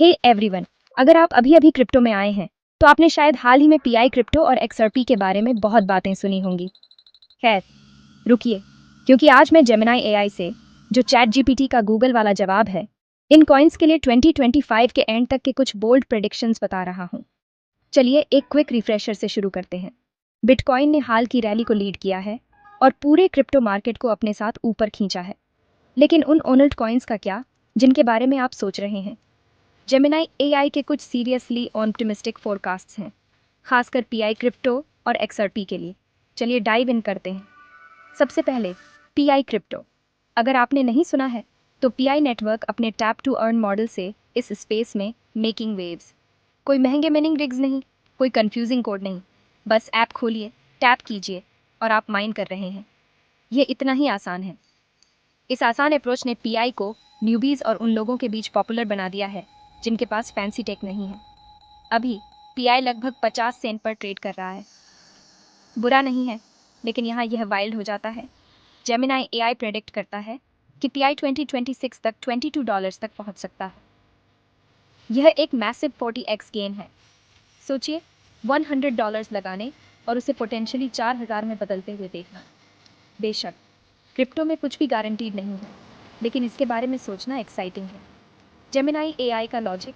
Hey everyone, अगर आप अभी अभी क्रिप्टो में आए हैं तो आपने शायद हाल ही में पीआई क्रिप्टो और एक्सआरपी के बारे में बहुत बातें सुनी होंगी। खैर, रुकिए, क्योंकि आज मैं जेमिनाई एआई से, जो चैट जीपीटी का गूगल वाला जवाब है, इन कॉइन्स के लिए 2025 के एंड तक के कुछ बोल्ड प्रेडिक्शंस बता रहा हूँ। चलिए एक क्विक रिफ्रेशर से शुरू करते हैं। बिटकॉइन ने हाल की रैली को लीड किया है और पूरे क्रिप्टो मार्केट को अपने साथ ऊपर खींचा है। लेकिन उन ओनल्ड कॉइन्स का क्या, जिनके बारे में आप सोच रहे हैं? जेमिनाई एआई के कुछ सीरियसली ऑप्टिमिस्टिक फोरकास्ट्स हैं, खासकर पीआई क्रिप्टो और एक्सआरपी के लिए। चलिए डाइव इन करते हैं। सबसे पहले पीआई क्रिप्टो। अगर आपने नहीं सुना है तो पीआई नेटवर्क अपने टैप टू अर्न मॉडल से इस स्पेस में मेकिंग वेव्स। कोई महंगे मिनिंग रिग्स नहीं, कोई कंफ्यूजिंग कोड नहीं, बस ऐप खोलिए, टैप कीजिए और आप माइन कर रहे हैं। ये इतना ही आसान है। इस आसान अप्रोच ने पीआई को न्यूबीज और उन लोगों के बीच पॉपुलर बना दिया है जिनके पास फैंसी टेक नहीं है। अभी पीआई लगभग 50 सेंट पर ट्रेड कर रहा है। बुरा नहीं है, लेकिन यहाँ यह वाइल्ड हो जाता है। जेमिनाई एआई प्रेडिक्ट करता है कि पीआई 2026 तक $22 तक पहुँच सकता है। यह एक मैसिव 40x गेन है। सोचिए, $100 लगाने और उसे पोटेंशियली 4000 में बदलते हुए देखना। बेशक क्रिप्टो में कुछ भी गारंटीड नहीं है, लेकिन इसके बारे में सोचना एक्साइटिंग है। जेमिनाई एआई का लॉजिक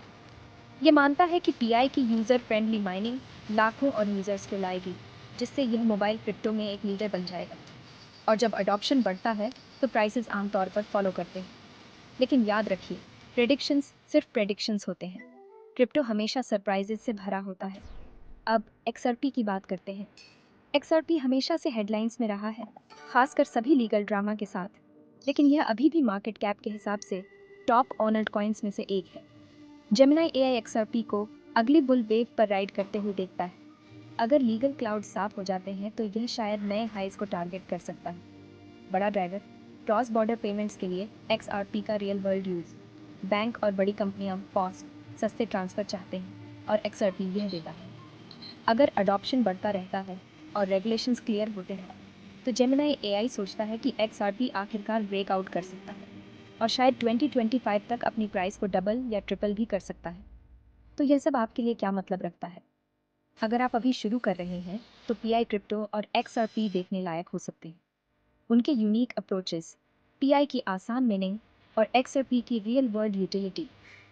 ये मानता है कि पीआई की यूज़र फ्रेंडली माइनिंग लाखों और यूज़र्स को लाएगी, जिससे यह मोबाइल क्रिप्टो में एक लीडर बन जाएगा। और जब अडॉप्शन बढ़ता है तो प्राइसेस आमतौर पर फॉलो करते हैं। लेकिन याद रखिए, प्रेडिक्शंस सिर्फ प्रेडिक्शंस होते हैं। क्रिप्टो हमेशा सरप्राइजेस से भरा होता है। अब एक्सआरपी की बात करते हैं। एक्सआरपी हमेशा से हेडलाइंस में रहा है, खासकर सभी लीगल ड्रामा के साथ। लेकिन यह अभी भी मार्केट कैप के हिसाब से टॉप ऑनर्ड कॉइन्स में से एक है। जेमिनाई एआई एक्सआरपी को अगली बुल वेव पर राइड करते हुए देखता है। अगर लीगल क्लाउड साफ हो जाते हैं तो यह शायद नए हाइज को टारगेट कर सकता है। बड़ा ड्राइवर, क्रॉस बॉर्डर पेमेंट्स के लिए एक्सआरपी का रियल वर्ल्ड यूज़। बैंक और बड़ी कंपनियां फास्ट सस्ते ट्रांसफ़र चाहते हैं और एक्सआरपी यह देता है। अगर अडॉप्शन बढ़ता रहता है और रेगुलेशंस क्लियर होते हैं तो जेमिनाई एआई सोचता है कि एक्सआरपी आखिरकार ब्रेकआउट कर सकता है और शायद 2025 तक अपनी प्राइस को डबल या ट्रिपल भी कर सकता है। तो यह सब आपके लिए क्या मतलब रखता है? अगर आप अभी शुरू कर रहे हैं तो पीआई क्रिप्टो और एक्सआरपी देखने लायक हो सकते हैं। उनके यूनिक अप्रोचेस, पीआई की आसान मीनिंग और एक्सआरपी की रियल वर्ल्ड यूटिलिटी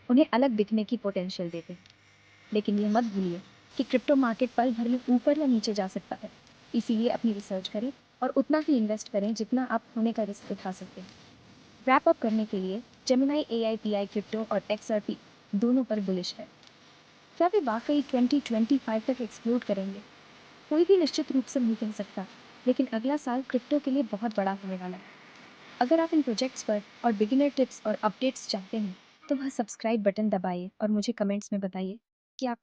उन्हें अलग दिखने की पोटेंशियल देते हैं। लेकिन ये मत भूलिए कि क्रिप्टो मार्केट पल भर में ऊपर या नीचे जा सकता है। इसीलिए अपनी रिसर्च करें और उतना ही इन्वेस्ट करें जितना आप होने का रिस्क उठा सकते हैं। रैप अप करने के लिए जेमिनाई एआई पीआई क्रिप्टो और एक्सआरपी दोनों पर बुलिश है। क्या वे वाकई 2025 तक एक्सप्लोर करेंगे? कोई भी निश्चित रूप से नहीं कह सकता, लेकिन अगला साल क्रिप्टो के लिए बहुत बड़ा होने वाला है। अगर आप इन प्रोजेक्ट्स पर और बिगिनर टिप्स और अपडेट्स चाहते हैं तो वह सब्सक्राइब बटन दबाइए और मुझे कमेंट्स में बताइए।